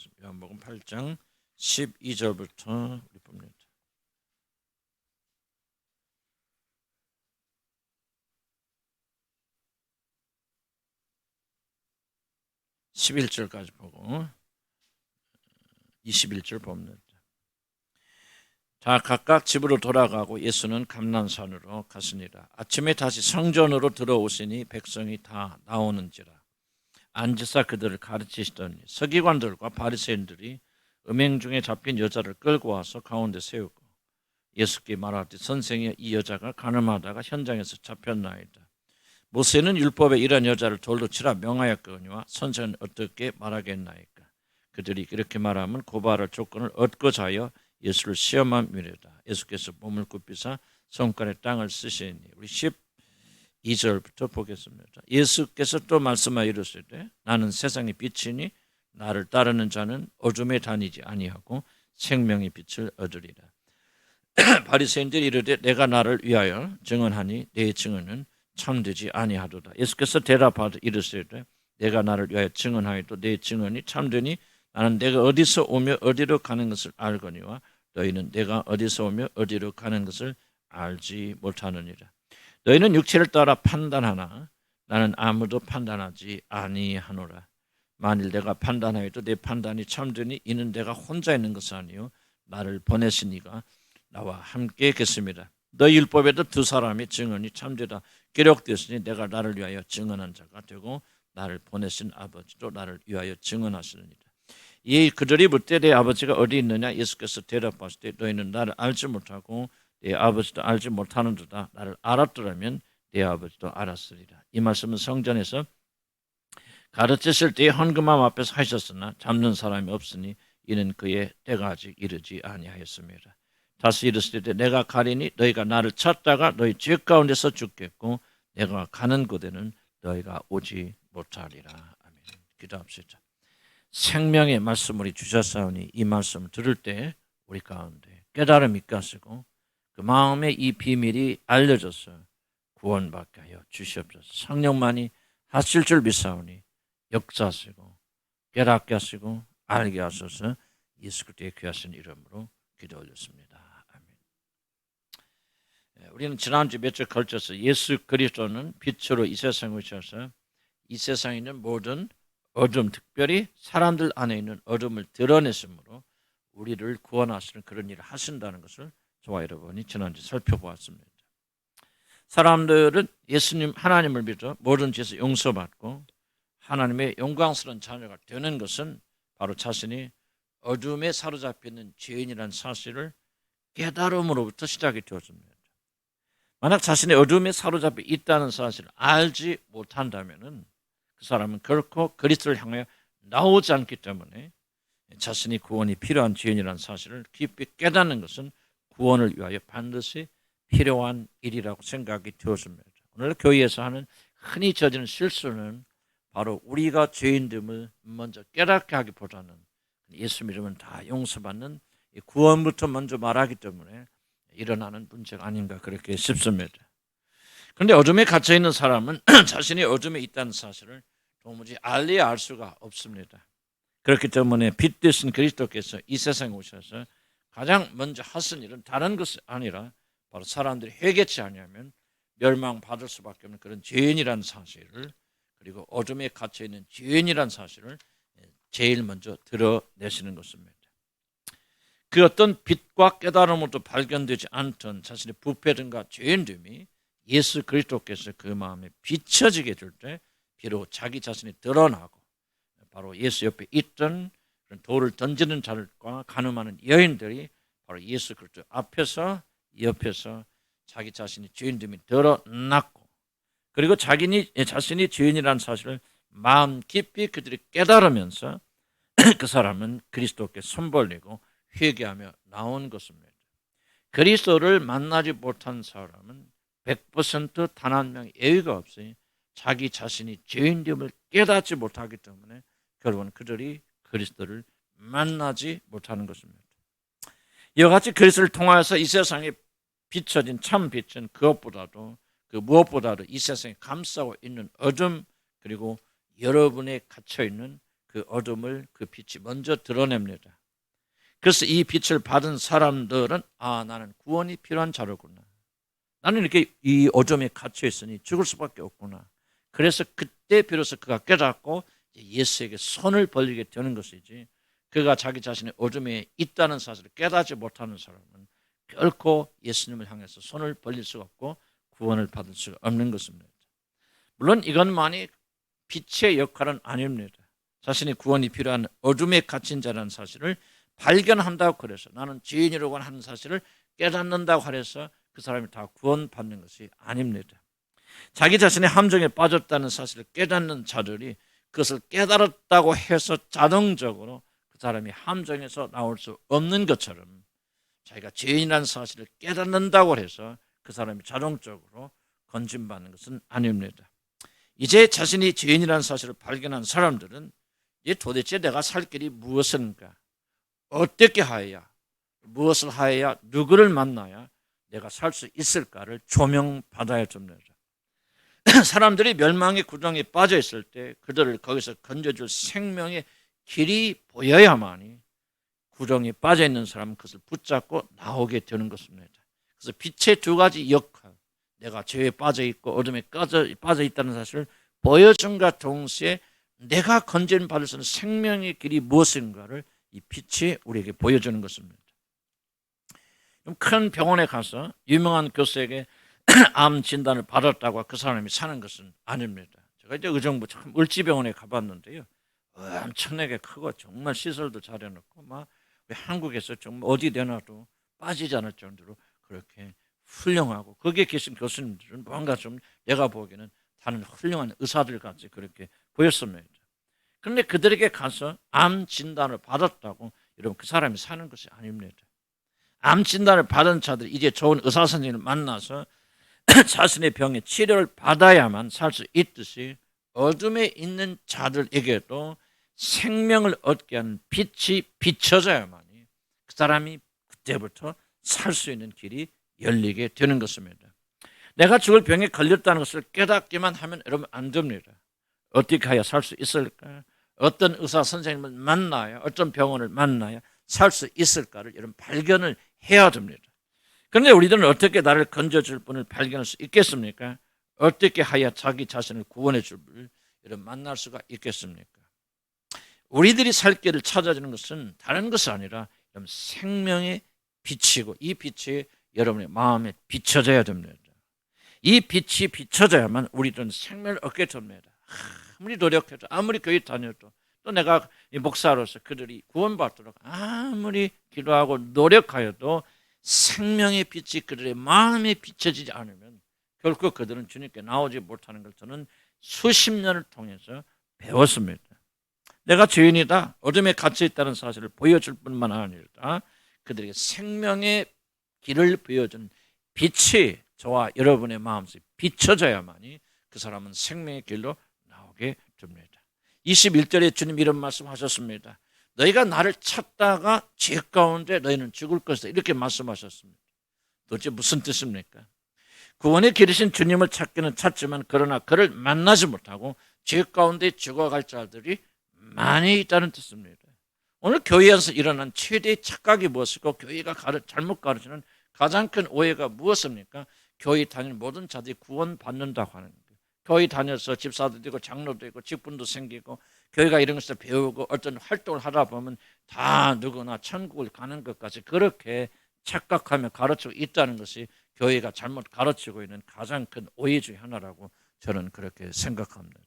보겠습니다. 요한복음 8장 12절부터 우리 봅니다. 11절까지 보고 21절 봅니다. 다 각각 집으로 돌아가고 예수는 감난산으로 갔으니라. 아침에 다시 성전으로 들어오시니 백성이 다 나오는지라. 앉으사 그들을 가르치시더니 서기관들과 바리새인들이 음행 중에 잡힌 여자를 끌고 와서 가운데 세우고 예수께 말하되 선생이 이 여자가 간음하다가 현장에서 잡혔나이다. 모세는 율법에 이런 여자를 돌로 치라 명하였거니와 선생은 어떻게 말하겠나이까. 그들이 이렇게 말하면 고발할 조건을 얻고자 하여 예수를 시험함이로다. 예수께서 몸을 굽히사 손가락에 땅을 쓰시니 우리 12절부터 보겠습니다. 예수께서 또 말씀하여 이르시되 나는 세상의 빛이니 나를 따르는 자는 어둠에 다니지 아니하고 생명의 빛을 얻으리라. 바리새인들이 이르되 내가 나를 위하여 증언하니 내 증언은 참되지 아니하도다. 예수께서 대답하되 이르시되 내가 나를 위하여 증언하여도 내 증언이 참되니 나는 내가 어디서 오며 어디로 가는 것을 알거니와 너희는 내가 어디서 오며 어디로 가는 것을 알지 못하느니라. 너희는 육체를 따라 판단하나 나는 아무도 판단하지 아니하노라. 만일 내가 판단하여도 내 판단이 참되니 이는 내가 혼자 있는 것이 아니요 나를 보내신 이가 나와 함께 계십니다. 너희 율법에도 두 사람이 증언이 참되다 기록되었으니 내가 나를 위하여 증언한 자가 되고 나를 보내신 아버지도 나를 위하여 증언하시느니라. 이 그들이 묻되 내 아버지가 어디 있느냐. 예수께서 대답하시되 너희는 나를 알지 못하고 내 아버지도 알지 못하는도다. 나를 알았더라면 내 아버지도 알았으리라. 이 말씀은 성전에서 가르치실 때에 헌금함 앞에서 하셨으나 잡는 사람이 없으니 이는 그의 때가 아직 이르지 아니하였습니다. 다시 이르시되 내가 가리니 너희가 나를 찾다가 너희 죄 가운데서 죽겠고 내가 가는 곳에는 너희가 오지 못하리라. 아멘. 기도합시다. 생명의 말씀을 주셨사오니 이 말씀을 들을 때 우리 가운데 깨달음이 있가시고 그 마음에 이 비밀이 알려져서 구원받게 하여 주시옵소서. 성령만이 하실 줄 믿사오니 역사하시고 깨닫게 하시고 알게 하소서. 예수 그리스도의 귀하신 이름으로 기도 올렸습니다. 아멘. 우리는 지난주 몇 주 걸쳐서 예수 그리스도는 빛으로 이 세상에 오셔서 이 세상에 있는 모든 어둠, 특별히 사람들 안에 있는 어둠을 드러내심으로 우리를 구원하시는 그런 일을 하신다는 것을 저와 여러분이 지난주 살펴보았습니다. 사람들은 예수님 하나님을 믿어 모든 죄에서 용서받고 하나님의 영광스러운 자녀가 되는 것은 바로 자신이 어둠에 사로잡혀 있는 죄인이라는 사실을 깨달음으로부터 시작이 되었습니다. 만약 자신의 어둠에 사로잡혀 있다는 사실을 알지 못한다면 그 사람은 결코 그리스도를 향하여 나오지 않기 때문에 자신이 구원이 필요한 죄인이라는 사실을 깊이 깨닫는 것은 구원을 위하여 반드시 필요한 일이라고 생각이 되었습니다. 오늘 교회에서 하는 흔히 저지른 실수는 바로 우리가 죄인됨을 먼저 깨닫게 하기보다는 예수 믿으면 다 용서받는 구원부터 먼저 말하기 때문에 일어나는 문제가 아닌가 그렇게 싶습니다. 그런데 어둠에 갇혀 있는 사람은 자신이 어둠에 있다는 사실을 도무지 알리야 알 수가 없습니다. 그렇기 때문에 빛 되신 그리스도께서 이 세상에 오셔서 가장 먼저 하신 일은 다른 것이 아니라 바로 사람들이 회개치 아니하면 멸망받을 수밖에 없는 그런 죄인이라는 사실을, 그리고 어둠에 갇혀 있는 죄인이라는 사실을 제일 먼저 드러내시는 것입니다. 그 어떤 빛과 깨달음으로도 발견되지 않던 자신의 부패됨과 죄인됨이 예수 그리스도께서 그 마음에 비춰지게 될 때 비록 자기 자신이 드러나고 바로 예수 옆에 있던 돌을 던지는 자들과 간음하는 여인들이 바로 예수 그리스도 앞에서 옆에서 자기 자신이 죄인됨이 드러났고, 그리고 자신이 죄인이라는 사실을 마음 깊이 그들이 깨달으면서 그 사람은 그리스도께 손 벌리고 회개하며 나온 것입니다. 그리스도를 만나지 못한 사람은 100% 단 한 명의 예외가 없이 자기 자신이 죄인됨을 깨닫지 못하기 때문에 결국은 그들이 그리스도를 만나지 못하는 것입니다. 이와 같이 그리스도를 통하여서 이 세상에 비춰진 참 빛은 그것보다도 무엇보다도 이 세상에 감싸고 있는 어둠, 그리고 여러분에 갇혀있는 그 어둠을 그 빛이 먼저 드러냅니다. 그래서 이 빛을 받은 사람들은 나는 구원이 필요한 자로구나. 나는 이렇게 이 어둠에 갇혀 있으니 죽을 수밖에 없구나. 그래서 그때 비로소 그가 깨닫고 예수에게 손을 벌리게 되는 것이지, 그가 자기 자신의 어둠에 있다는 사실을 깨닫지 못하는 사람은 결코 예수님을 향해서 손을 벌릴 수가 없고 구원을 받을 수가 없는 것입니다. 물론 이것만이 빛의 역할은 아닙니다. 자신이 구원이 필요한 어둠에 갇힌 자라는 사실을 발견한다고 그래서, 나는 죄인이라고 하는 사실을 깨닫는다고 해서 그 사람이 다 구원받는 것이 아닙니다. 자기 자신의 함정에 빠졌다는 사실을 깨닫는 자들이 그것을 깨달았다고 해서 자동적으로 그 사람이 함정에서 나올 수 없는 것처럼, 자기가 죄인이라는 사실을 깨닫는다고 해서 그 사람이 자동적으로 건진받는 것은 아닙니다. 이제 자신이 죄인이라는 사실을 발견한 사람들은 이제 도대체 내가 살 길이 무엇인가, 어떻게 하여야, 무엇을 하여야, 누구를 만나야 내가 살 수 있을까를 조명받아야 됩니다. 사람들이 멸망의 구덩이에 빠져 있을 때 그들을 거기서 건져줄 생명의 길이 보여야만이 구덩이에 빠져 있는 사람은 그것을 붙잡고 나오게 되는 것입니다. 그래서 빛의 두 가지 역할, 내가 죄에 빠져 있고 어둠에 빠져 있다는 사실을 보여준과 동시에 내가 건진받을 수 있는 생명의 길이 무엇인가를 이 빛이 우리에게 보여주는 것입니다. 큰 병원에 가서 유명한 교수에게 암 진단을 받았다고 그 사람이 사는 것은 아닙니다. 제가 이제 의정부 참 을지병원에 가봤는데요, 엄청나게 크고 정말 시설도 잘해놓고 막 한국에서 정말 어디 내놔도 빠지지 않을 정도로 그렇게 훌륭하고, 거기에 계신 교수님들은 뭔가 좀 내가 보기에는 다른 훌륭한 의사들 같이 그렇게 보였습니다. 그런데 그들에게 가서 암 진단을 받았다고 여러분 그 사람이 사는 것이 아닙니다. 암 진단을 받은 자들이 이제 좋은 의사 선생님을 만나서 자신의 병의 치료를 받아야만 살 수 있듯이, 어둠에 있는 자들에게도 생명을 얻게 하는 빛이 비춰져야만이 그 사람이 그때부터 살 수 있는 길이 열리게 되는 것입니다. 내가 죽을 병에 걸렸다는 것을 깨닫기만 하면 여러분 안 됩니다. 어떻게 해야 살 수 있을까? 어떤 의사 선생님을 만나야, 어떤 병원을 만나야 살 수 있을까를 여러분 발견을 해야 됩니다. 그런데 우리들은 어떻게 나를 건져줄 분을 발견할 수 있겠습니까? 어떻게 하여 자기 자신을 구원해 줄 분을 여러분 만날 수가 있겠습니까? 우리들이 살 길을 찾아주는 것은 다른 것이 아니라 여러분 생명의 빛이고, 이 빛이 여러분의 마음에 비춰져야 됩니다. 이 빛이 비춰져야만 우리들은 생명을 얻게 됩니다. 아무리 노력해도, 아무리 교회 다녀도, 또 내가 목사로서 그들이 구원받도록 아무리 기도하고 노력하여도 생명의 빛이 그들의 마음에 비춰지지 않으면 결코 그들은 주님께 나오지 못하는 걸 저는 수십 년을 통해서 배웠습니다. 내가 죄인이다, 어둠에 갇혀 있다는 사실을 보여줄 뿐만 아니라 그들에게 생명의 길을 보여주는 빛이 저와 여러분의 마음속에 비춰져야만이 그 사람은 생명의 길로 나오게 됩니다. 21절에 주님 이런 말씀하셨습니다. 너희가 나를 찾다가 죄 가운데 너희는 죽을 것이다, 이렇게 말씀하셨습니다. 도대체 무슨 뜻입니까? 구원의 길이신 주님을 찾기는 찾지만 그러나 그를 만나지 못하고 죄 가운데 죽어갈 자들이 많이 있다는 뜻입니다. 오늘 교회에서 일어난 최대의 착각이 무엇이고 교회가 잘못 가르치는 가장 큰 오해가 무엇입니까? 교회 다니는 모든 자들이 구원받는다고 하는 거예요. 교회 다녀서 집사도 되고 장로도 되고 직분도 생기고 교회가 이런 것을 배우고 어떤 활동을 하다 보면 다 누구나 천국을 가는 것까지 그렇게 착각하며 가르치고 있다는 것이 교회가 잘못 가르치고 있는 가장 큰 오해 중에 하나라고 저는 그렇게 생각합니다.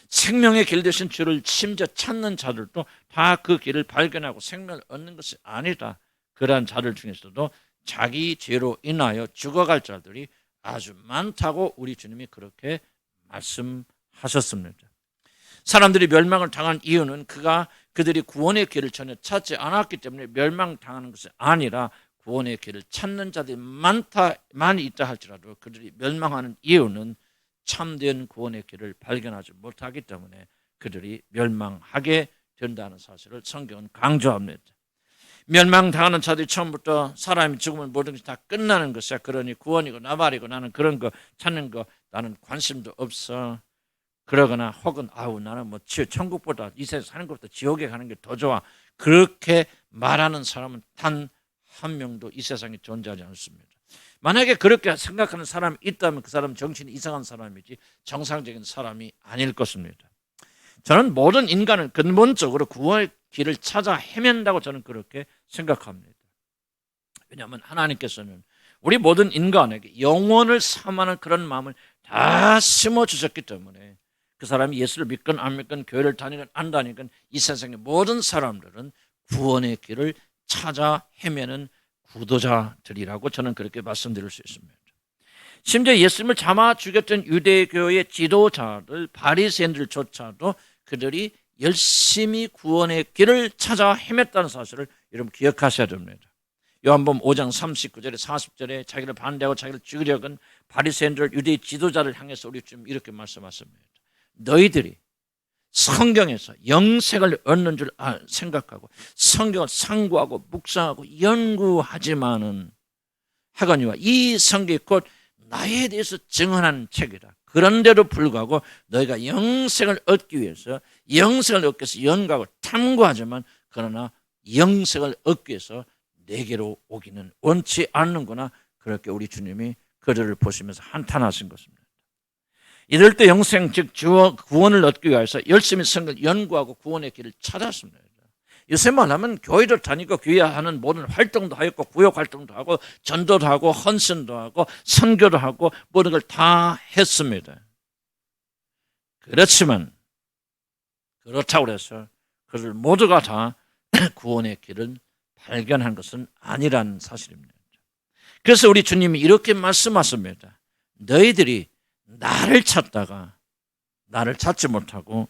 생명의 길 되신 주를 심지어 찾는 자들도 다 그 길을 발견하고 생명을 얻는 것이 아니다. 그러한 자들 중에서도 자기 죄로 인하여 죽어갈 자들이 아주 많다고 우리 주님이 그렇게 말씀하셨습니다. 사람들이 멸망을 당한 이유는 그들이 구원의 길을 전혀 찾지 않았기 때문에 멸망당하는 것이 아니라, 구원의 길을 찾는 자들이 많이 있다 할지라도 그들이 멸망하는 이유는 참된 구원의 길을 발견하지 못하기 때문에 그들이 멸망하게 된다는 사실을 성경은 강조합니다. 멸망당하는 자들이 처음부터 사람이 죽으면 모든 것이 다 끝나는 것이야, 그러니 구원이고 나발이고 나는 그런 거 찾는 거 나는 관심도 없어, 그러거나 혹은 아우 나는 뭐 천국보다 이 세상 사는 것보다 지옥에 가는 게 더 좋아, 그렇게 말하는 사람은 단 한 명도 이 세상에 존재하지 않습니다. 만약에 그렇게 생각하는 사람이 있다면 그 사람은 정신이 이상한 사람이지 정상적인 사람이 아닐 것입니다. 저는 모든 인간은 근본적으로 구원의 길을 찾아 헤맨다고 저는 그렇게 생각합니다. 왜냐하면 하나님께서는 우리 모든 인간에게 영원을 사모하는 그런 마음을 다 심어주셨기 때문에 그 사람이 예수를 믿건 안 믿건 교회를 다니건 안 다니건 이 세상의 모든 사람들은 구원의 길을 찾아 헤매는 구도자들이라고 저는 그렇게 말씀드릴 수 있습니다. 심지어 예수님을 잡아 죽였던 유대교의 지도자들 바리새인들조차도 그들이 열심히 구원의 길을 찾아 헤맸다는 사실을 여러분 기억하셔야 됩니다. 요한복음 5장 39절에 40절에 자기를 반대하고 자기를 죽이려던 바리새인들 유대 지도자를 향해서 우리 주님 이렇게 말씀하십니다. 너희들이 성경에서 영생을 얻는 줄 생각하고 성경을 상고하고 묵상하고 연구하지만은 하거니와 이 성경이 곧 나에 대해서 증언한 책이라. 그런데도 불구하고 너희가 영생을 얻기 위해서 영생을 얻기 위해서 연구하고 탐구하지만 그러나 영생을 얻기 위해서 내게로 오기는 원치 않는구나. 그렇게 우리 주님이 그들을 보시면서 한탄하신 것입니다. 이럴 때 영생 즉 구원을 얻기 위해서 열심히 성경을 연구하고 구원의 길을 찾았습니다. 요새 말하면 교회도 다니고 교회하는 모든 활동도 하였고 구역 활동도 하고 전도도 하고 헌신도 하고 선교도 하고 모든 걸 다 했습니다. 그렇지만 그렇다고 해서 그들 모두가 다 구원의 길을 발견한 것은 아니라는 사실입니다. 그래서 우리 주님이 이렇게 말씀하십니다. 너희들이 나를 찾다가 나를 찾지 못하고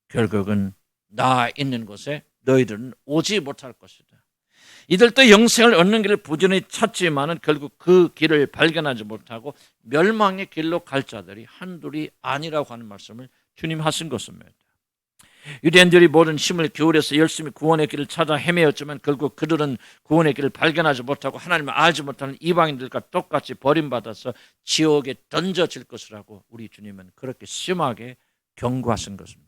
결국은 나 있는 곳에 너희들은 오지 못할 것이다. 이들도 영생을 얻는 길을 부지런히 찾지만은 결국 그 길을 발견하지 못하고 멸망의 길로 갈 자들이 한둘이 아니라고 하는 말씀을 주님 하신 것입니다. 유대인들이 모든 힘을 기울여서 열심히 구원의 길을 찾아 헤매었지만 결국 그들은 구원의 길을 발견하지 못하고 하나님을 알지 못하는 이방인들과 똑같이 버림받아서 지옥에 던져질 것이라고 우리 주님은 그렇게 심하게 경고하신 것입니다.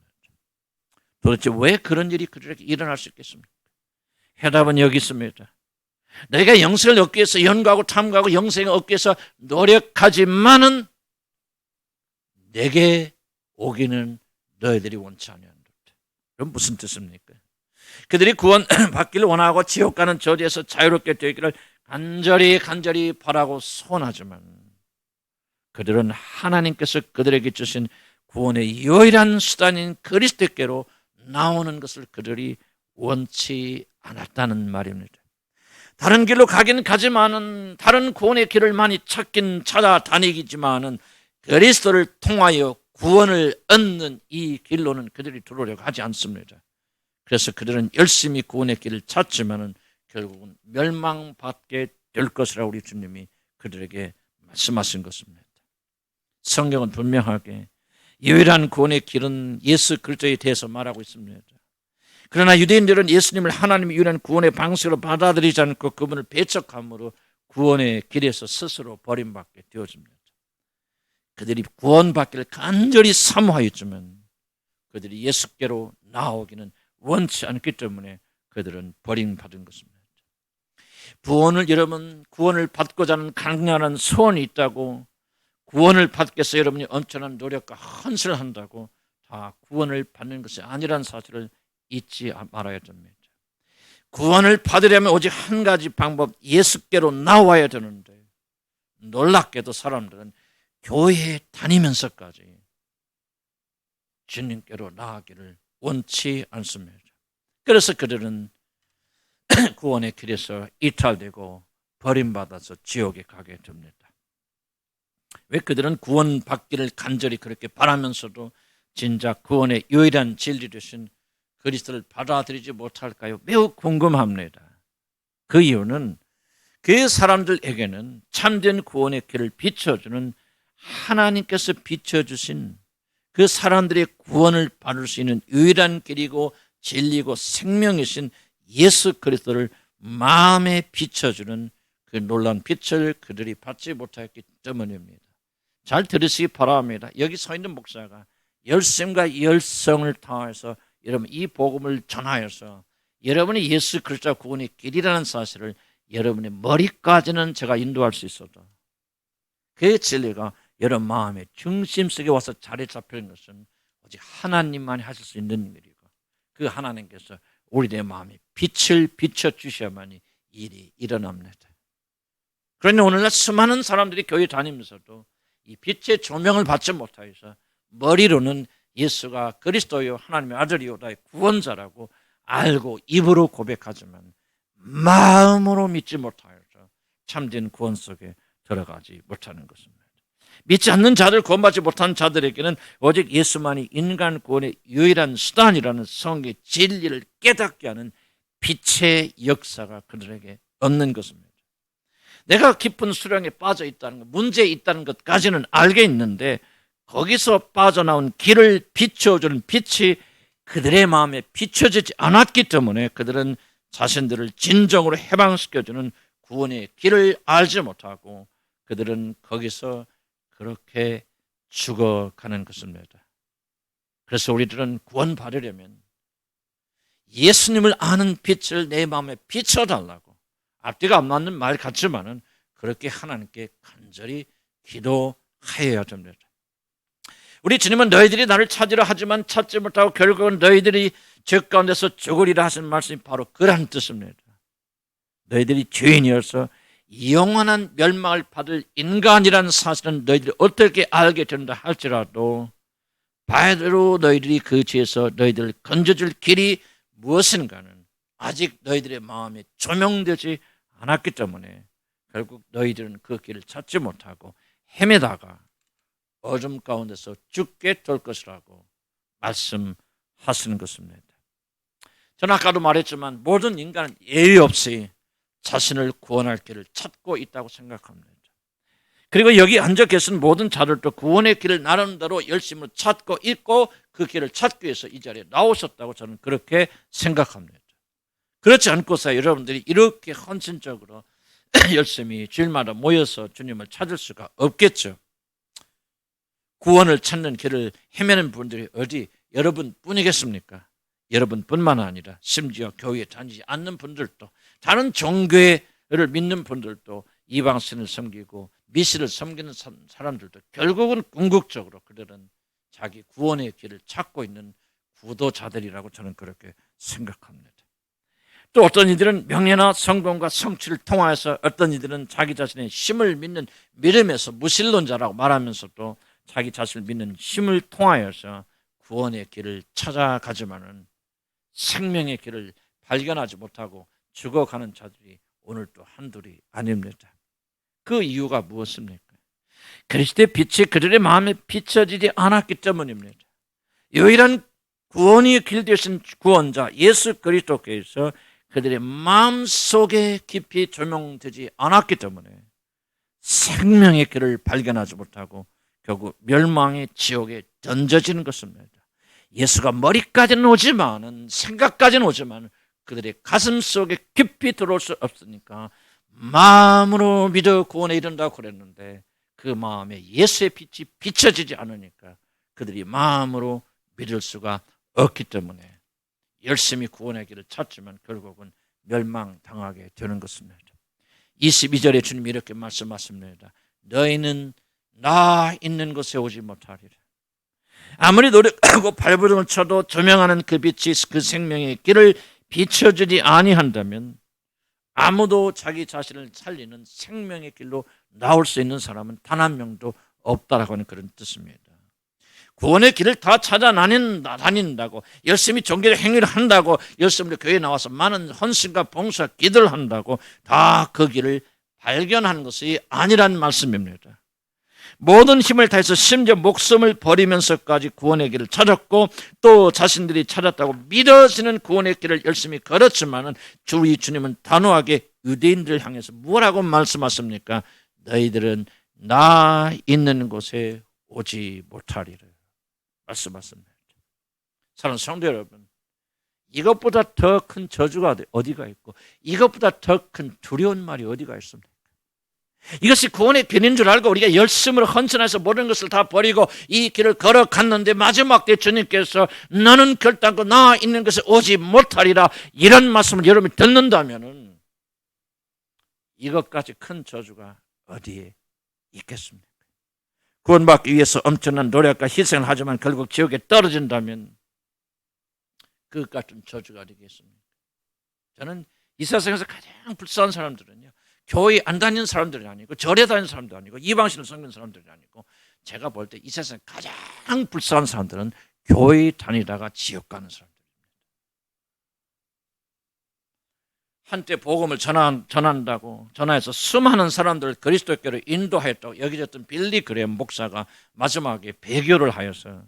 도대체 왜 그런 일이 그들에게 일어날 수 있겠습니까? 해답은 여기 있습니다. 너희가 영생을 얻기 위해서 연구하고 탐구하고 영생을 얻기 위해서 노력하지만은 내게 오기는 너희들이 원치 않냐는 것. 그럼 무슨 뜻입니까? 그들이 구원 받기를 원하고 지옥 가는 저주에서 자유롭게 되기를 간절히 바라고 소원하지만 그들은 하나님께서 그들에게 주신 구원의 유일한 수단인 그리스도께로 나오는 것을 그들이 원치 않았다는 말입니다. 다른 길로 가긴 가지만은 다른 구원의 길을 많이 찾긴 찾아다니지만은 그리스도를 통하여 구원을 얻는 이 길로는 그들이 들어오려고 하지 않습니다. 그래서 그들은 열심히 구원의 길을 찾지만은 결국은 멸망받게 될 것이라고 우리 주님이 그들에게 말씀하신 것입니다. 성경은 분명하게 유일한 구원의 길은 예수 그리스도에 대해서 말하고 있습니다. 그러나 유대인들은 예수님을 하나님의 유일한 구원의 방식으로 받아들이지 않고 그분을 배척함으로 구원의 길에서 스스로 버림받게 되어집니다. 그들이 구원받기를 간절히 사모하였지만 그들이 예수께로 나오기는 원치 않기 때문에 그들은 버림받은 것입니다. 구원을 받고자 하는 강렬한 소원이 있다고 구원을 받기 위해서 여러분이 엄청난 노력과 헌신을 한다고 다 구원을 받는 것이 아니라는 사실을 잊지 말아야 됩니다. 구원을 받으려면 오직 한 가지 방법, 예수께로 나와야 되는데 놀랍게도 사람들은 교회에 다니면서까지 주님께로 나아가기를 원치 않습니다. 그래서 그들은 구원의 길에서 이탈되고 버림받아서 지옥에 가게 됩니다. 왜 그들은 구원받기를 간절히 그렇게 바라면서도 진작 구원의 유일한 진리 되신 그리스도를 받아들이지 못할까요? 매우 궁금합니다. 그 이유는 그 사람들에게는 참된 구원의 길을 비춰주는 하나님께서 비춰주신 그 사람들의 구원을 받을 수 있는 유일한 길이고 진리고 생명이신 예수 그리스도를 마음에 비춰주는 그 놀라운 빛을 그들이 받지 못했기 때문입니다. 잘 들으시기 바랍니다. 여기 서 있는 목사가 열심과 열성을 다해서 여러분 이 복음을 전하여서 여러분이 예수 그리스도 구원의 길이라는 사실을 여러분의 머리까지는 제가 인도할 수 있어도 그 진리가 여러분 마음의 중심 속에 와서 자리 잡히는 것은 오직 하나님만이 하실 수 있는 일이고 그 하나님께서 우리의 마음에 빛을 비춰주셔야만이 일이 일어납니다. 그런데 오늘날 수많은 사람들이 교회 다니면서도 이 빛의 조명을 받지 못하여서 머리로는 예수가 그리스도요 하나님의 아들이요 나의 구원자라고 알고 입으로 고백하지만 마음으로 믿지 못하여서 참된 구원 속에 들어가지 못하는 것입니다. 믿지 않는 자들, 구원받지 못한 자들에게는 오직 예수만이 인간 구원의 유일한 수단이라는 성경의 진리를 깨닫게 하는 빛의 역사가 그들에게 없는 것입니다. 내가 깊은 수렁에 빠져 있다는 것, 문제에 있다는 것까지는 알게 있는데 거기서 빠져나온 길을 비춰주는 빛이 그들의 마음에 비춰지지 않았기 때문에 그들은 자신들을 진정으로 해방시켜주는 구원의 길을 알지 못하고 그들은 거기서 그렇게 죽어가는 것입니다. 그래서 우리들은 구원받으려면 예수님을 아는 빛을 내 마음에 비춰달라고 앞뒤가 안 맞는 말 같지만은 그렇게 하나님께 간절히 기도하여야 됩니다. 우리 주님은 너희들이 나를 찾으려 하지만 찾지 못하고 결국은 너희들이 죄 가운데서 죽으리라 하신 말씀이 바로 그런 뜻입니다. 너희들이 죄인이어서 영원한 멸망을 받을 인간이라는 사실은 너희들이 어떻게 알게 된다 할지라도 바로 너희들이 그 죄에서 너희들을 건져줄 길이 무엇인가는 아직 너희들의 마음에 조명되지 않았기 때문에 결국 너희들은 그 길을 찾지 못하고 헤매다가 어둠 가운데서 죽게 될 것이라고 말씀하시는 것입니다. 저는 아까도 말했지만 모든 인간은 예외 없이 자신을 구원할 길을 찾고 있다고 생각합니다. 그리고 여기 앉아 계신 모든 자들도 구원의 길을 나름대로 열심히 찾고 있고 그 길을 찾기 위해서 이 자리에 나오셨다고 저는 그렇게 생각합니다. 그렇지 않고서 여러분들이 이렇게 헌신적으로 열심히 주일마다 모여서 주님을 찾을 수가 없겠죠. 구원을 찾는 길을 헤매는 분들이 어디 여러분뿐이겠습니까? 여러분뿐만 아니라 심지어 교회에 다니지 않는 분들도 다른 종교를 믿는 분들도 이방신을 섬기고 미신을 섬기는 사람들도 결국은 궁극적으로 그들은 자기 구원의 길을 찾고 있는 구도자들이라고 저는 그렇게 생각합니다. 또 어떤 이들은 명예나 성공과 성취를 통하여서 어떤 이들은 자기 자신의 힘을 믿는 믿음에서 무신론자라고 말하면서도 자기 자신을 믿는 힘을 통하여서 구원의 길을 찾아가지만은 생명의 길을 발견하지 못하고 죽어가는 자들이 오늘 또 한둘이 아닙니다. 그 이유가 무엇입니까? 그리스도의 빛이 그들의 마음에 비춰지지 않았기 때문입니다. 유일한 구원의 길 되신 구원자 예수 그리스도께서 그들의 마음속에 깊이 조명되지 않았기 때문에 생명의 길을 발견하지 못하고 결국 멸망의 지옥에 던져지는 것입니다. 예수가 머리까지는 오지만은 생각까지는 오지만 그들의 가슴 속에 깊이 들어올 수 없으니까 마음으로 믿어 구원에 이른다고 그랬는데 그 마음에 예수의 빛이 비춰지지 않으니까 그들이 마음으로 믿을 수가 없기 때문에 열심히 구원의 길을 찾지만 결국은 멸망당하게 되는 것입니다. 22절에 주님이 이렇게 말씀하십니다. 너희는 나 있는 곳에 오지 못하리라. 아무리 노력하고 발버둥을 쳐도 조명하는 그 빛이 그 생명의 길을 비춰주지 아니한다면 아무도 자기 자신을 살리는 생명의 길로 나올 수 있는 사람은 단 한 명도 없다라고 하는 그런 뜻입니다. 구원의 길을 다 찾아 다닌다고 열심히 종교적 행위를 한다고 열심히 교회에 나와서 많은 헌신과 봉사 기도를 한다고 다 그 길을 발견하는 것이 아니란 말씀입니다. 모든 힘을 다해서 심지어 목숨을 버리면서까지 구원의 길을 찾았고 또 자신들이 찾았다고 믿어지는 구원의 길을 열심히 걸었지만은 우리 주님은 단호하게 유대인들을 향해서 뭐라고 말씀하십니까? 너희들은 나 있는 곳에 오지 못하리라 말씀하십니다. 사랑하는 성도 여러분, 이것보다 더 큰 저주가 어디가 있고 이것보다 더 큰 두려운 말이 어디가 있습니까? 이것이 구원의 길인 줄 알고 우리가 열심으로 헌신해서 모든 것을 다 버리고 이 길을 걸어갔는데 마지막 때 주님께서 너는 결단코 나 있는 것에 오지 못하리라, 이런 말씀을 여러분이 듣는다면 이것까지 큰 저주가 어디에 있겠습니까? 구원받기 위해서 엄청난 노력과 희생을 하지만 결국 지옥에 떨어진다면 그것 같은 저주가 되겠습니까? 저는 이 세상에서 가장 불쌍한 사람들은요, 교회 안 다니는 사람들이 아니고 절에 다니는 사람도 아니고 이방신을 섬기는 사람들이 아니고, 제가 볼 때 이 세상에 가장 불쌍한 사람들은 교회 다니다가 지옥 가는 사람들입니다. 한때 복음을 전한다고 수많은 사람들을 그리스도께로 인도하였다고 여겨졌던 빌리 그레엄 목사가 마지막에 배교를 하여서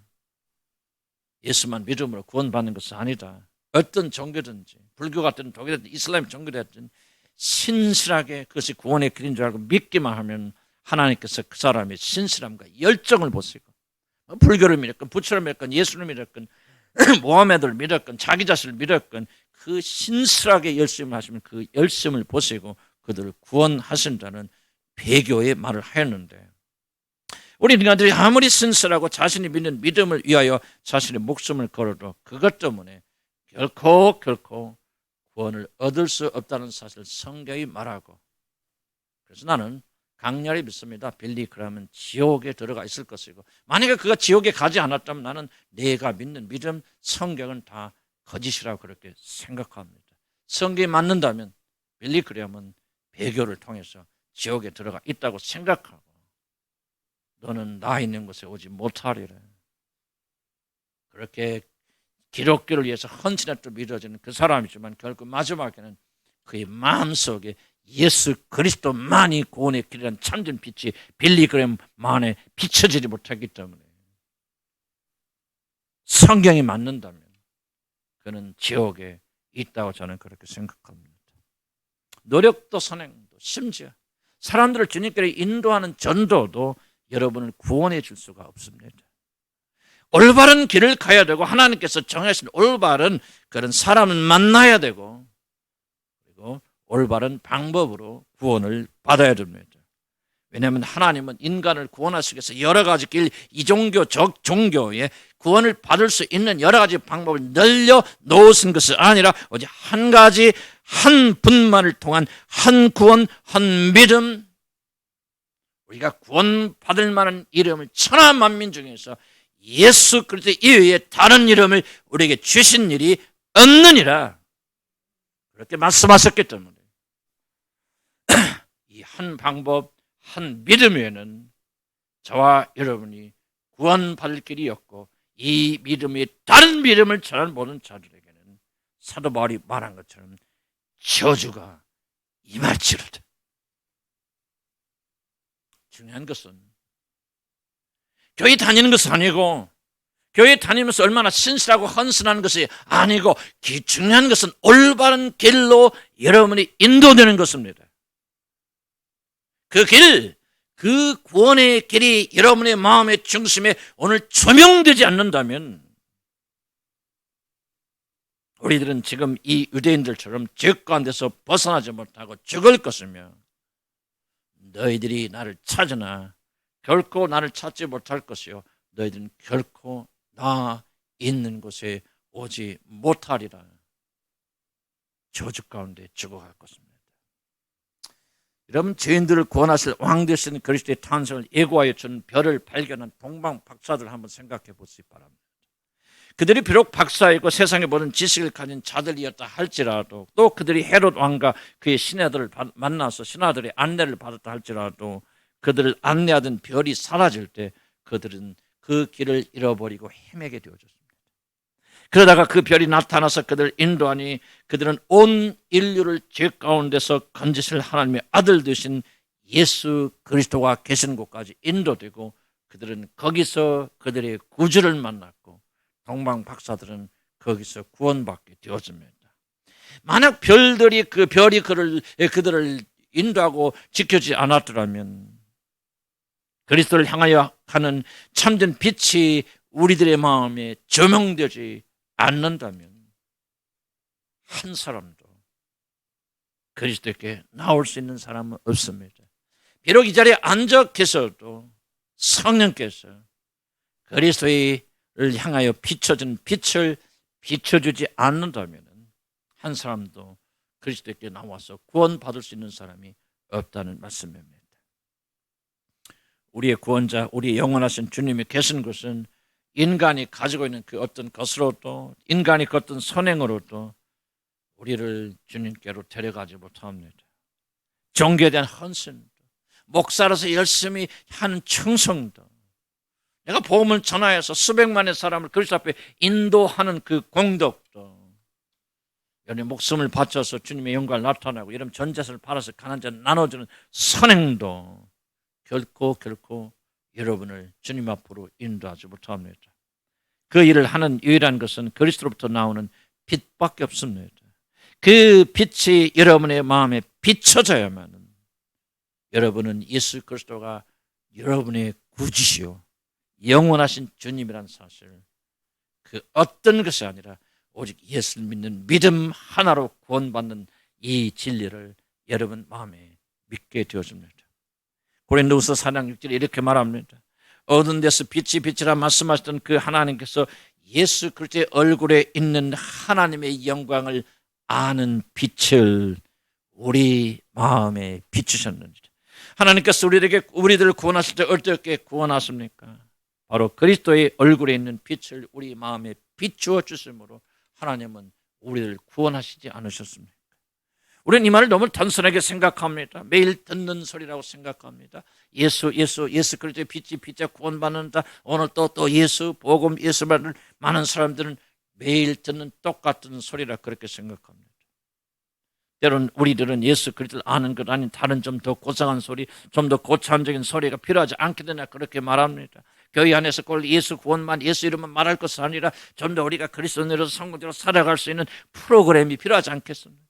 예수만 믿음으로 구원받는 것은 아니다, 어떤 종교든지 불교 같은 독일든 이슬람 종교든 신실하게 그것이 구원의 길인 줄 알고 믿기만 하면 하나님께서 그 사람의 신실함과 열정을 보시고, 불교를 믿었건 부처를 믿었건 예수를 믿었건 모하메드를 믿었건 자기 자신을 믿었건 그 신실하게 열심을 하시면 그 열심을 보시고 그들을 구원하신다는 배교의 말을 하였는데, 우리 인간들이 아무리 신실하고 자신이 믿는 믿음을 위하여 자신의 목숨을 걸어도 그것 때문에 결코 구원을 얻을 수 없다는 사실을 성경이 말하고, 그래서 나는 강렬히 믿습니다. 빌리 그레엄은 지옥에 들어가 있을 것이고, 만약에 그가 지옥에 가지 않았다면 나는 내가 믿는 믿음 성경은 다 거짓이라고 그렇게 생각합니다. 성경이 맞는다면 빌리 그레엄은 배교를 통해서 지옥에 들어가 있다고 생각하고, 너는 나 있는 곳에 오지 못하리라, 그렇게 기독교를 위해서 헌신했다고 믿어지는 그 사람이지만 결국 마지막에는 그의 마음속에 예수 그리스도만이 구원의 길이라는 참된 빛이 빌리 그레엄만에 비춰지지 못하기 때문에 성경이 맞는다면 그는 지옥에 있다고 저는 그렇게 생각합니다. 노력도 선행도 심지어 사람들을 주님께로 인도하는 전도도 여러분을 구원해 줄 수가 없습니다. 올바른 길을 가야 되고 하나님께서 정하신 올바른 그런 사람을 만나야 되고, 그리고 올바른 방법으로 구원을 받아야 됩니다. 왜냐하면 하나님은 인간을 구원하시기 위해서 여러 가지 길, 이 종교 저 종교에 구원을 받을 수 있는 여러 가지 방법을 늘려 놓으신 것이 아니라 오직 한 가지, 한 분만을 통한 한 구원, 한 믿음, 우리가 구원받을 만한 이름을 천하 만민 중에서 예수 그리스도 이외에 다른 이름을 우리에게 주신 일이 없느니라, 그렇게 말씀하셨기 때문에 이 한 방법, 한 믿음 외에는 저와 여러분이 구원받을 길이 없고, 이 믿음이 다른 믿음을 전하는 모든 자들에게는 사도 바울이 말한 것처럼 저주가 임할지로다. 중요한 것은 교회 다니는 것은 아니고, 교회 다니면서 얼마나 신실하고 헌신하는 것이 아니고, 중요한 것은 올바른 길로 여러분이 인도되는 것입니다. 그 길, 그 구원의 길이 여러분의 마음의 중심에 오늘 조명되지 않는다면 우리들은 지금 이 유대인들처럼 죄 가운데서 벗어나지 못하고 죽을 것이며, 너희들이 나를 찾으나 결코 나를 찾지 못할 것이요 너희들은 결코 나 있는 곳에 오지 못하리라, 저주 가운데 죽어갈 것입니다. 여러분, 죄인들을 구원하실 왕 되신 그리스도의 탄생을 예고하여 준 별을 발견한 동방 박사들 한번 생각해 보시기 바랍니다. 그들이 비록 박사이고 세상의 모든 지식을 가진 자들이었다 할지라도, 또 그들이 헤롯 왕과 그의 신하들을 만나서 신하들의 안내를 받았다 할지라도, 그들을 안내하던 별이 사라질 때 그들은 그 길을 잃어버리고 헤매게 되어졌습니다. 그러다가 그 별이 나타나서 그들을 인도하니 그들은 온 인류를 죄 가운데서 건지실 하나님의 아들 되신 예수 그리스도가 계신 곳까지 인도되고, 그들은 거기서 그들의 구주를 만났고, 동방 박사들은 거기서 구원받게 되었습니다. 만약 별들이 그 별이 그들을 인도하고 지켜주지 않았더라면, 그리스도를 향하여 가는 참된 빛이 우리들의 마음에 조명되지 않는다면 한 사람도 그리스도께 나올 수 있는 사람은 없습니다. 비록 이 자리에 앉아 계셔도 성령께서 그리스도를 향하여 비춰진 빛을 비춰주지 않는다면 한 사람도 그리스도께 나와서 구원받을 수 있는 사람이 없다는 말씀입니다. 우리의 구원자, 우리의 영원하신 주님이 계신 것은 인간이 가지고 있는 그 어떤 것으로도, 인간이 그 어떤 선행으로도 우리를 주님께로 데려가지 못합니다. 종교에 대한 헌신도, 목사로서 열심히 하는 충성도, 내가 복음을 전하여서 수백만의 사람을 그리스도 앞에 인도하는 그 공덕도, 여러분의 목숨을 바쳐서 주님의 영광을 나타나고 이런 전 재산을 팔아서 가난한 자 나눠주는 선행도 결코 여러분을 주님 앞으로 인도하지 못합니다. 그 일을 하는 유일한 것은 그리스도로부터 나오는 빛밖에 없습니다. 그 빛이 여러분의 마음에 비춰져야만 여러분은 예수 그리스도가 여러분의 구주시요 영원하신 주님이란 사실, 그 어떤 것이 아니라 오직 예수를 믿는 믿음 하나로 구원받는 이 진리를 여러분 마음에 믿게 되어집니다. 고린도후서 4장 6절에 이렇게 말합니다. 어두운 데서 빛이 빛이라 말씀하셨던 그 하나님께서 예수 그리스도의 얼굴에 있는 하나님의 영광을 아는 빛을 우리 마음에 비추셨느니라. 하나님께서 우리들을 구원하실 때 어떻게 구원하십니까? 바로 그리스도의 얼굴에 있는 빛을 우리 마음에 비추어 주심으로 하나님은 우리를 구원하시지 않으셨습니까? 우리는 이 말을 너무 단순하게 생각합니다. 매일 듣는 소리라고 생각합니다. 예수 그리스도의 빛이 빛에 구원받는다. 오늘 또 예수 복음 예수 말을 많은 사람들은 매일 듣는 똑같은 소리라 그렇게 생각합니다. 때로는 우리들은 예수 그리스도를 아는 것 아닌 다른 좀 더 고상한 소리, 좀 더 고차원적인 소리가 필요하지 않게 되나 그렇게 말합니다. 교회 안에서 꼭 예수 구원만, 예수 이름만 말할 것이 아니라 좀 더 우리가 그리스도인으로 성공적으로 살아갈 수 있는 프로그램이 필요하지 않겠습니까?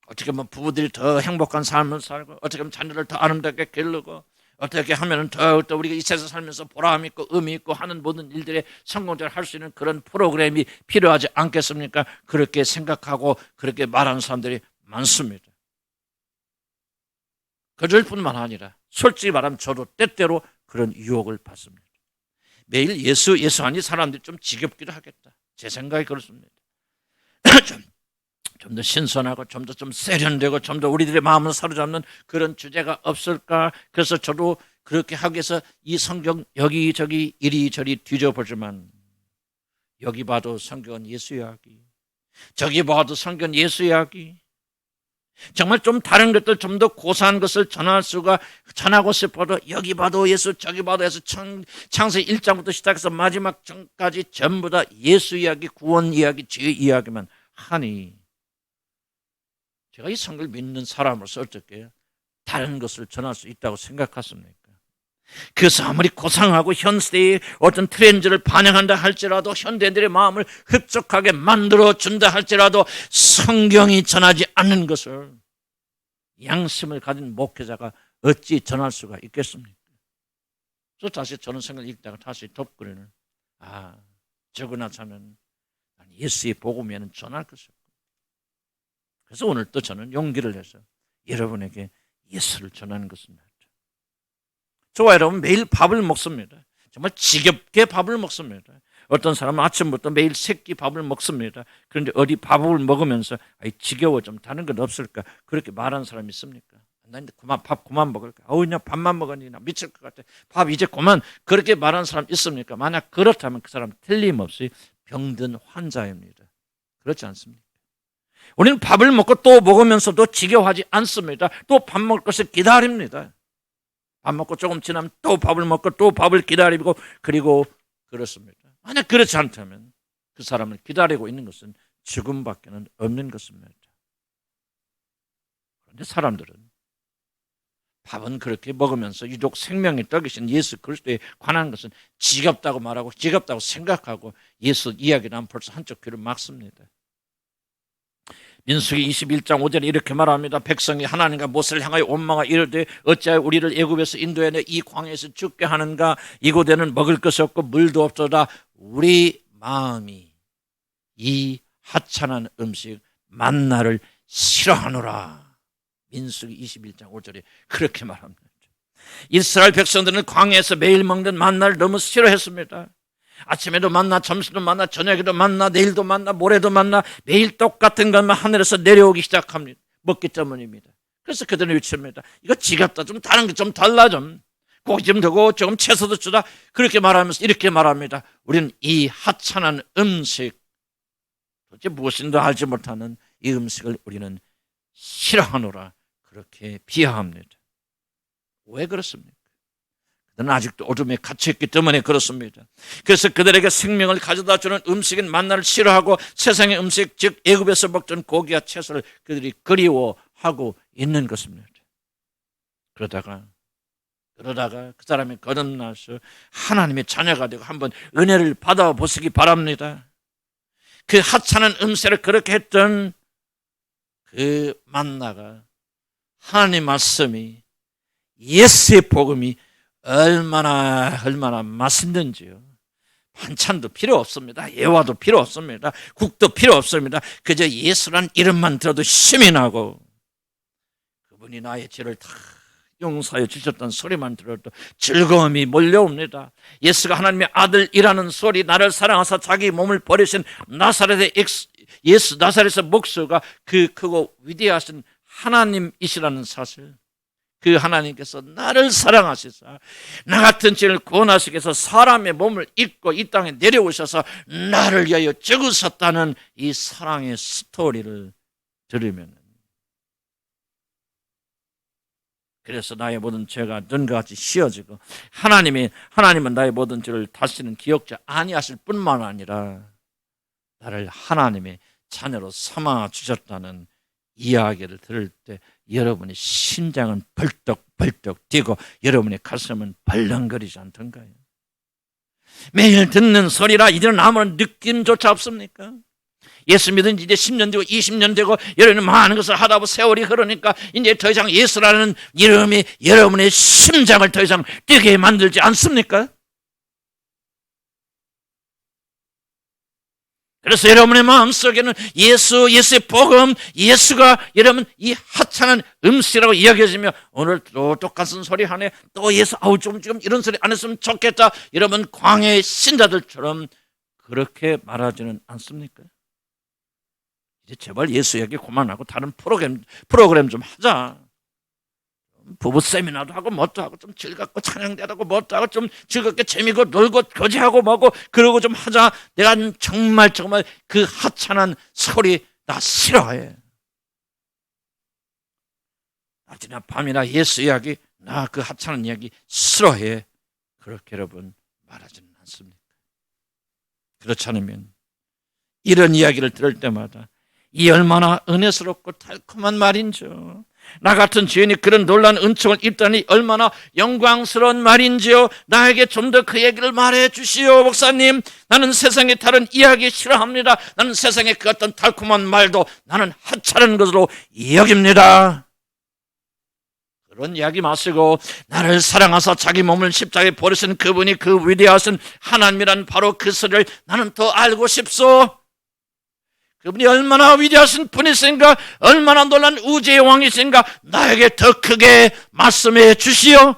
어떻게 하면 부부들이 더 행복한 삶을 살고, 어떻게 하면 자녀를 더 아름답게 기르고, 어떻게 하면 더욱더 우리가 이 세상 살면서 보람 있고 의미 있고 하는 모든 일들에 성공적으로 할 수 있는 그런 프로그램이 필요하지 않겠습니까? 그렇게 생각하고 그렇게 말하는 사람들이 많습니다. 그럴 뿐만 아니라 솔직히 말하면 저도 때때로 그런 유혹을 받습니다. 매일 예수 하니 사람들이 좀 지겹기도 하겠다. 제 생각이 그렇습니다. 좀 더 신선하고 좀 더 세련되고 좀 더 우리들의 마음을 사로잡는 그런 주제가 없을까? 그래서 저도 그렇게 하기 위해서 이 성경 여기저기 이리저리 뒤져보지만 여기 봐도 성경은 예수 이야기, 저기 봐도 성경은 예수 이야기, 정말 좀 다른 것들 좀 더 고사한 것을 전하고 싶어도 여기 봐도 예수 저기 봐도 예수, 창세기 1장부터 시작해서 마지막 전까지 전부 다 예수 이야기, 구원 이야기, 죄 이야기만 하니 제가 이 성경을 믿는 사람으로서 어떻게 다른 것을 전할 수 있다고 생각하십니까? 그래서 아무리 고상하고 현세의 어떤 트렌드를 반영한다 할지라도, 현대인들의 마음을 흡족하게 만들어준다 할지라도 성경이 전하지 않는 것을 양심을 가진 목회자가 어찌 전할 수가 있겠습니까? 그래서 다시 저는 성경을 읽다가 다시 덮그리는 저거나 저는 예수의 복음에는 전할 것이 없고, 그래서 오늘 또 저는 용기를 내서 여러분에게 예수를 전하는 것입니다. 저와 여러분 매일 밥을 먹습니다. 정말 지겹게 밥을 먹습니다. 어떤 사람은 아침부터 매일 3끼 밥을 먹습니다. 그런데 어디 밥을 먹으면서 지겨워 좀 다른 건 없을까 그렇게 말하는 사람이 있습니까? 나 이제 밥 그만 먹을까? 그냥 밥만 먹으니 나 미칠 것 같아. 밥 이제 그만, 그렇게 말하는 사람 있습니까? 만약 그렇다면 그 사람 틀림없이 병든 환자입니다. 그렇지 않습니까? 우리는 밥을 먹고 또 먹으면서도 지겨워하지 않습니다. 또 밥 먹을 것을 기다립니다. 밥 먹고 조금 지나면 또 밥을 먹고 또 밥을 기다리고 그리고 그렇습니다. 만약 그렇지 않다면 그 사람을 기다리고 있는 것은 죽음밖에는 없는 것입니다. 그런데 사람들은 밥은 그렇게 먹으면서 유독 생명의 떡이신 예수 그리스도에 관한 것은 지겹다고 말하고 지겹다고 생각하고 예수 이야기를 하면 벌써 한쪽 귀를 막습니다. 민수기 21장 5절에 이렇게 말합니다. 백성이 하나님과 모세를 향하여 원망하 이르되 어찌하여 우리를 애굽에서 인도해내 이 광야에서 죽게 하는가? 이곳에는 먹을 것이 없고 물도 없도다. 우리 마음이 이 하찮은 음식 만나를 싫어하노라. 민수기 21장 5절에 그렇게 말합니다. 이스라엘 백성들은 광야에서 매일 먹는 만나를 너무 싫어했습니다. 아침에도 만나, 점심도 만나, 저녁에도 만나, 내일도 만나, 모레도 만나, 매일 똑같은 것만 하늘에서 내려오기 시작합니다. 먹기 때문입니다. 그래서 그들은 외칩니다. 이거 지겹다. 좀 다른 게 좀 달라 좀. 고기 좀 더고 조금 채소도 주다. 그렇게 말하면서 이렇게 말합니다. 우리는 이 하찮은 음식, 도대체 무엇인도 알지 못하는 이 음식을 우리는 싫어하노라. 그렇게 비하합니다. 왜 그렇습니까? 그들은 아직도 어둠에 갇혀있기 때문에 그렇습니다. 그래서 그들에게 생명을 가져다 주는 음식인 만나를 싫어하고 세상의 음식, 즉 애굽에서 먹던 고기와 채소를 그들이 그리워하고 있는 것입니다. 그러다가 그 사람이 거듭나서 하나님의 자녀가 되고 한번 은혜를 받아보시기 바랍니다. 그 하찮은 음식을 그렇게 했던 그 만나가 하나님 말씀이 예수의 복음이 얼마나 맛있는지요. 반찬도 필요 없습니다. 예화도 필요 없습니다. 국도 필요 없습니다. 그저 예수란 이름만 들어도 힘이 나고 그분이 나의 죄를 다 용서해 주셨다는 소리만 들어도 즐거움이 몰려옵니다. 예수가 하나님의 아들이라는 소리, 나를 사랑하사 자기 몸을 버리신 나사렛의 예수, 나사렛의 목수가 그 크고 위대하신 하나님이시라는 사실, 그 하나님께서 나를 사랑하시사 나 같은 죄를 구원하시기 위해서 사람의 몸을 입고 이 땅에 내려오셔서 나를 위하여 죽으셨다는 이 사랑의 스토리를 들으면, 그래서 나의 모든 죄가 눈과 같이 씌어지고 하나님은 나의 모든 죄를 다시는 기억자 아니하실 뿐만 아니라 나를 하나님의 자녀로 삼아 주셨다는 이야기를 들을 때 여러분의 심장은 벌떡벌떡 뛰고 여러분의 가슴은 벌렁거리지 않던가요? 매일 듣는 소리라 이제는 아무런 느낌조차 없습니까? 예수 믿은 지 이제 10년 되고 20년 되고 여러분은 많은 것을 하다 보면 세월이 흐르니까 이제 더 이상 예수라는 이름이 여러분의 심장을 더 이상 뛰게 만들지 않습니까? 그래서 여러분의 마음속에는 예수의 복음, 예수가 여러분 이 하찮은 음식이라고 이야기해지며 오늘 또 똑같은 소리 하네, 또 예수 좀 지금 이런 소리 안 했으면 좋겠다, 여러분 광야의 신자들처럼 그렇게 말하지는 않습니까? 이제 제발 예수 얘기 그만하고 다른 프로그램 좀 하자. 부부 세미나도 하고 뭣도 하고 좀 즐겁고 찬양대도 하고 뭣도 하고 좀 즐겁게 재미고 놀고 교제하고 뭐고 그러고 좀 하자. 내가 정말 그 하찮은 소리 나 싫어해. 낮이나 밤이나 예수 이야기, 나 그 하찮은 이야기 싫어해. 그렇게 여러분 말하지는 않습니까? 그렇지 않으면 이런 이야기를 들을 때마다 이 얼마나 은혜스럽고 달콤한 말인지요. 나 같은 죄인이 그런 놀라운 은총을 입다니 얼마나 영광스러운 말인지요. 나에게 좀 더 그 얘기를 말해 주시오. 목사님, 나는 세상의 다른 이야기 싫어합니다. 나는 세상의 그 어떤 달콤한 말도 나는 하찮은 것으로 여깁니다. 그런 이야기 마시고 나를 사랑하사 자기 몸을 십자가에 버리신 그분이 그 위대하신 하나님이란 바로 그 소리를 나는 더 알고 싶소. 그분이 얼마나 위대하신 분이신가, 얼마나 놀란 우주의 왕이신가 나에게 더 크게 말씀해 주시오.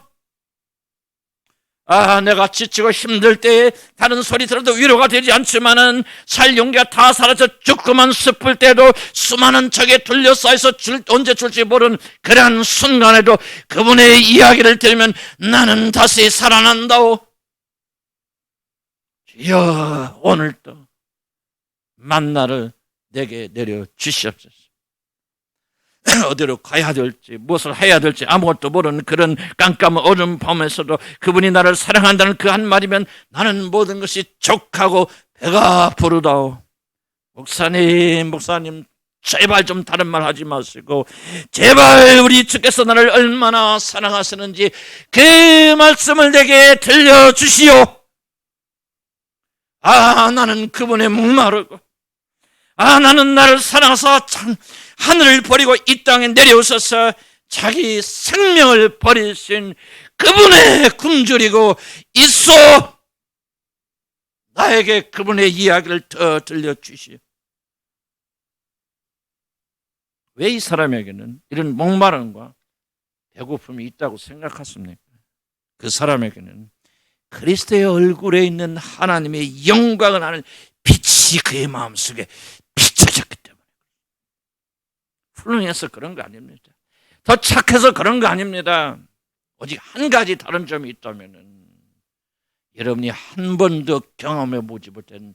내가 지치고 힘들 때에 다른 소리 들어도 위로가 되지 않지만은 살 용기가 다 사라져 죽고만 싶을 때도 수많은 적에 둘러싸여서 언제 줄지 모르는 그러한 순간에도 그분의 이야기를 들으면 나는 다시 살아난다오. 주여, 오늘도 만나를 내게 내려주시옵소서. 어디로 가야 될지, 무엇을 해야 될지 아무것도 모르는 그런 깜깜한 어두운 밤에서도 그분이 나를 사랑한다는 그 한마디면 나는 모든 것이 족하고 배가 부르다오. 목사님 제발 좀 다른 말 하지 마시고 제발 우리 주께서 나를 얼마나 사랑하시는지 그 말씀을 내게 들려주시오. 나는 그분의 목마르고 나는 나를 사랑하사 하늘을 버리고 이 땅에 내려오셔서 자기 생명을 버리신 그분의 굶주리고 있소. 나에게 그분의 이야기를 더 들려주시오. 왜 이 사람에게는 이런 목마름과 배고픔이 있다고 생각하십니까? 그 사람에게는 그리스도의 얼굴에 있는 하나님의 영광을 아는 빛이 그의 마음속에 비춰졌기 때문에. 훌륭해서 그런 거 아닙니다. 더 착해서 그런 거 아닙니다. 오직 한 가지 다른 점이 있다면 여러분이 한 번도 경험해 보지 못한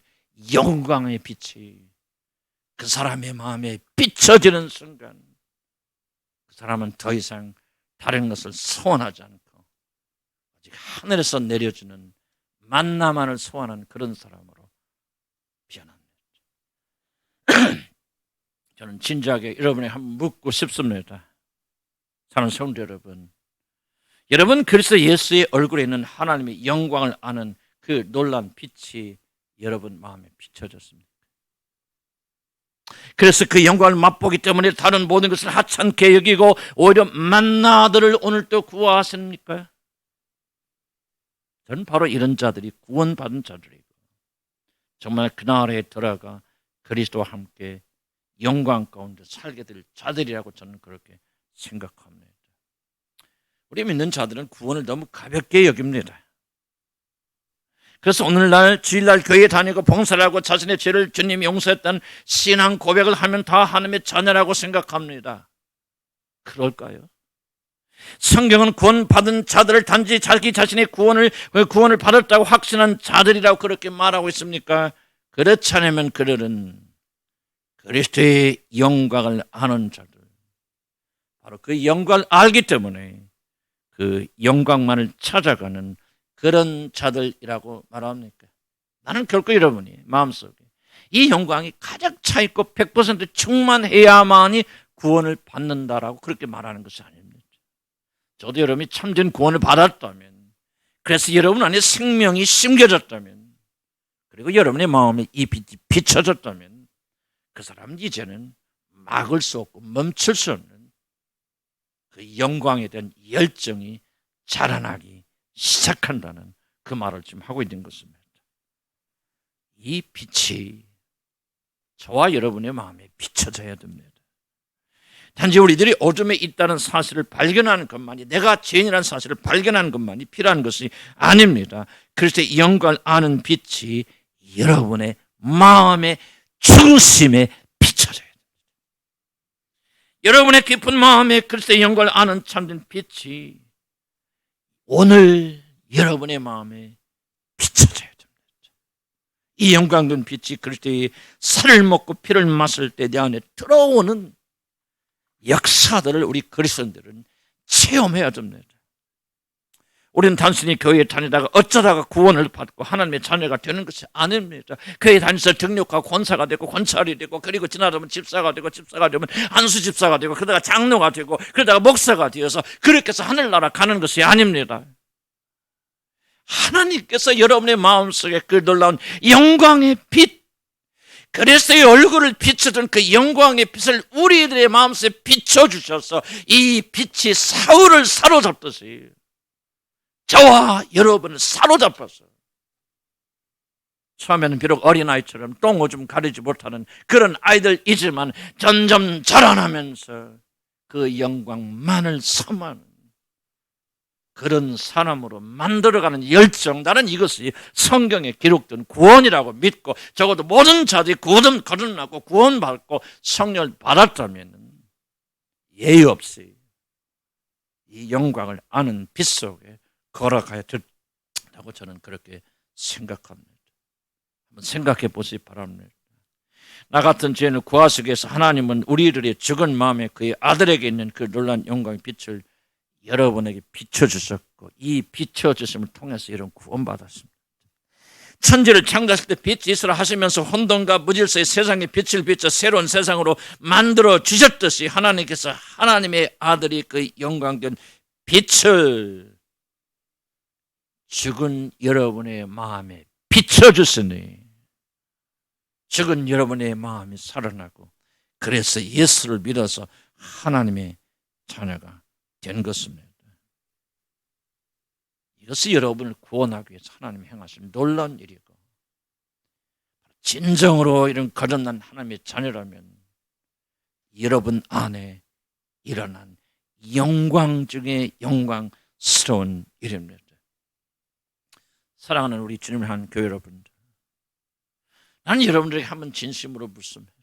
영광의 빛이 그 사람의 마음에 비춰지는 순간 그 사람은 더 이상 다른 것을 소원하지 않고 오직 하늘에서 내려주는 만나만을 소원하는 그런 사람으로 변합니다. 저는 진지하게 여러분에게 한번 묻고 싶습니다. 사랑하는 성도 여러분, 여러분 그리스도 예수의 얼굴에 있는 하나님의 영광을 아는 그 놀란 빛이 여러분 마음에 비춰졌습니다. 그래서 그 영광을 맛보기 때문에 다른 모든 것을 하찮게 여기고 오히려 만나들을 오늘도 구하십니까? 저는 바로 이런 자들이 구원받은 자들이고 정말 그날에 들어가 그리스도와 함께 영광 가운데 살게 될 자들이라고 저는 그렇게 생각합니다. 우리 믿는 자들은 구원을 너무 가볍게 여깁니다. 그래서 오늘날 주일날 교회에 다니고 봉사를 하고 자신의 죄를 주님이 용서했다는 신앙 고백을 하면 다 하나님의 자녀라고 생각합니다. 그럴까요? 성경은 구원받은 자들을 단지 자기 자신의 구원을 받았다고 확신한 자들이라고 그렇게 말하고 있습니까? 그렇지 않으면 그들은 그리스도의 영광을 아는 자들, 바로 그 영광을 알기 때문에 그 영광만을 찾아가는 그런 자들이라고 말합니까? 나는 결코 여러분이 마음속에 이 영광이 가장 차있고 100% 충만해야만이 구원을 받는다라고 그렇게 말하는 것이 아닙니다. 저도 여러분이 참된 구원을 받았다면, 그래서 여러분 안에 생명이 심겨졌다면, 그리고 여러분의 마음에 이 빛이 비춰졌다면 그 사람은 이제는 막을 수 없고 멈출 수 없는 그 영광에 대한 열정이 자라나기 시작한다는 그 말을 지금 하고 있는 것입니다. 이 빛이 저와 여러분의 마음에 비춰져야 됩니다. 단지 우리들이 어둠에 있다는 사실을 발견하는 것만이, 내가 죄인이라는 사실을 발견하는 것만이 필요한 것이 아닙니다. 그리스도의 영광을 아는 빛이 여러분의 마음의 중심에 비춰져야 됩니다. 여러분의 깊은 마음에 그리스도의 영광을 아는 참된 빛이 오늘 여러분의 마음에 비춰져야 됩니다. 이 영광된 빛이 그리스도의 살을 먹고 피를 마실 때 내 안에 들어오는 역사들을 우리 그리스도인들은 체험해야 됩니다. 우리는 단순히 교회에 다니다가 어쩌다가 구원을 받고 하나님의 자녀가 되는 것이 아닙니다. 교회에 다니면서 등록하고 권사가 되고 권찰이 되고, 그리고 지나가면 집사가 되고, 집사가 되면 안수 집사가 되고, 그러다가 장로가 되고, 그러다가 목사가 되어서 그렇게 해서 하늘나라 가는 것이 아닙니다. 하나님께서 여러분의 마음속에 그 놀라운 영광의 빛, 그리스도의 얼굴을 비춰준 그 영광의 빛을 우리들의 마음속에 비춰주셔서 이 빛이 사울을 사로잡듯이 저와 여러분을 사로잡아서 처음에는 비록 어린아이처럼 똥오줌 가리지 못하는 그런 아이들이지만 점점 자라나면서 그 영광만을 섬하는 그런 사람으로 만들어가는 열정, 나는 이것이 성경에 기록된 구원이라고 믿고, 적어도 모든 자들이 거듭나고 구원받고 성령을 받았다면 예의 없이 이 영광을 아는 빛 속에 걸어가야 된다고 저는 그렇게 생각합니다. 한번 생각해 보시기 바랍니다. 나 같은 죄인을 구하시기 위해서 하나님은 우리들의 죽은 마음에 그의 아들에게 있는 그 놀라운 영광의 빛을 여러분에게 비춰주셨고, 이 비춰주심을 통해서 여러분 구원받았습니다. 천지를 창조하실 때 빛이 있으라 하시면서 혼돈과 무질서의 세상에 빛을 비춰 새로운 세상으로 만들어 주셨듯이 하나님께서 하나님의 아들이 그 영광된 빛을 죽은 여러분의 마음에 비춰주시니 죽은 여러분의 마음이 살아나고, 그래서 예수를 믿어서 하나님의 자녀가 된 것입니다. 이것이 여러분을 구원하기 위해서 하나님이 행하신 놀라운 일이고, 진정으로 이런 거듭난 하나님의 자녀라면 여러분 안에 일어난 영광 중에 영광스러운 일입니다. 사랑하는 우리 주님을 향한 교회 여러분들, 나는 여러분들에게 한번 진심으로 묻습니다.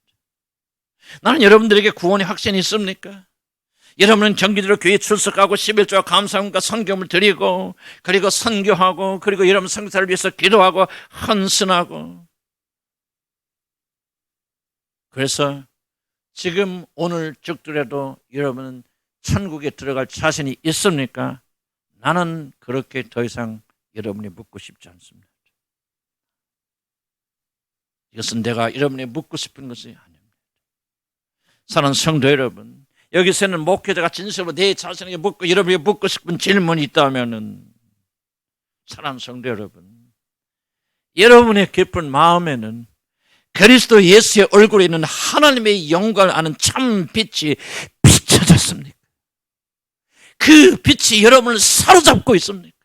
나는 여러분들에게 구원의 확신이 있습니까? 여러분은 정기적으로 교회에 출석하고 11조와 감사함과 성경을 드리고, 그리고 선교하고, 그리고 여러분 성사를 위해서 기도하고 헌신하고, 그래서 지금 오늘 죽더라도 여러분은 천국에 들어갈 자신이 있습니까? 나는 그렇게 더 이상 여러분이 묻고 싶지 않습니다. 이것은 내가 여러분이 묻고 싶은 것이 아닙니다. 사랑하는 성도 여러분, 여기서는 목회자가 진심으로 내 자신에게 묻고 여러분이 묻고 싶은 질문이 있다면은, 사랑하는 성도 여러분, 여러분의 깊은 마음에는 그리스도 예수의 얼굴에 있는 하나님의 영광을 아는 참 빛이 비춰졌습니까? 그 빛이 여러분을 사로잡고 있습니까?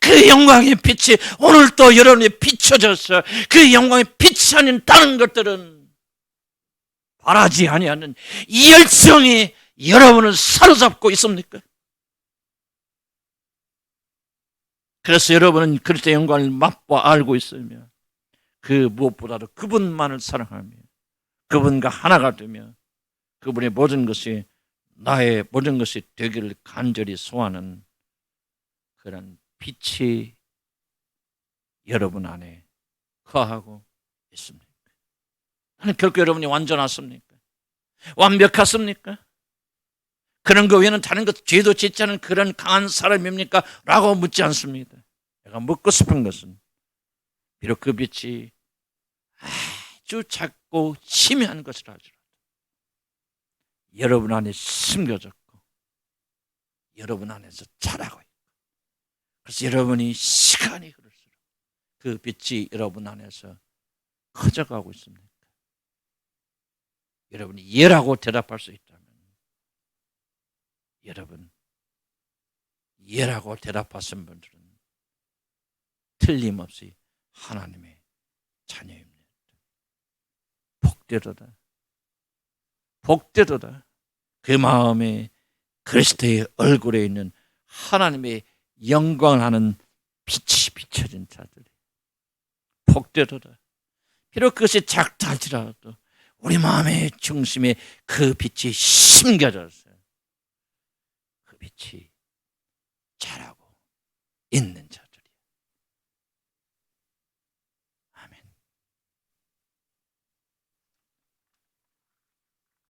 그 영광의 빛이 오늘 또 여러분이 비춰져서 그 영광의 빛이 아닌 다른 것들은 바라지 아니하는 이 열정이 여러분을 사로잡고 있습니까? 그래서 여러분은 그리스도의 영광을 맛보아 알고 있으며, 그 무엇보다도 그분만을 사랑하며 그분과 하나가 되며 그분의 모든 것이 나의 모든 것이 되기를 간절히 소원하는 그런 빛이 여러분 안에 거하고 있습니까? 나는 결코 여러분이 완전하십니까? 완벽하십니까? 그런 거 외에는 다른 것 죄도 짓지 않은 그런 강한 사람입니까? 라고 묻지 않습니다. 내가 묻고 싶은 것은 비록 그 빛이 아주 작고 희미한 것이라 하더라도 여러분 안에 숨겨졌고 여러분 안에서 자라고 있고, 그래서 여러분이 시간이 흐를수록 그 빛이 여러분 안에서 커져가고 있습니까? 여러분이 예라고 대답할 수 있다면, 여러분 예라고 대답하신 분들은 틀림없이 하나님의 자녀입니다. 복되도다, 복되도다. 그 마음에 그리스도의 얼굴에 있는 하나님의 영광을 하는 빛이 비춰진 자들이 복되도다. 비록 그것이 작다 할지라도 우리 마음의 중심에 그 빛이 심겨져서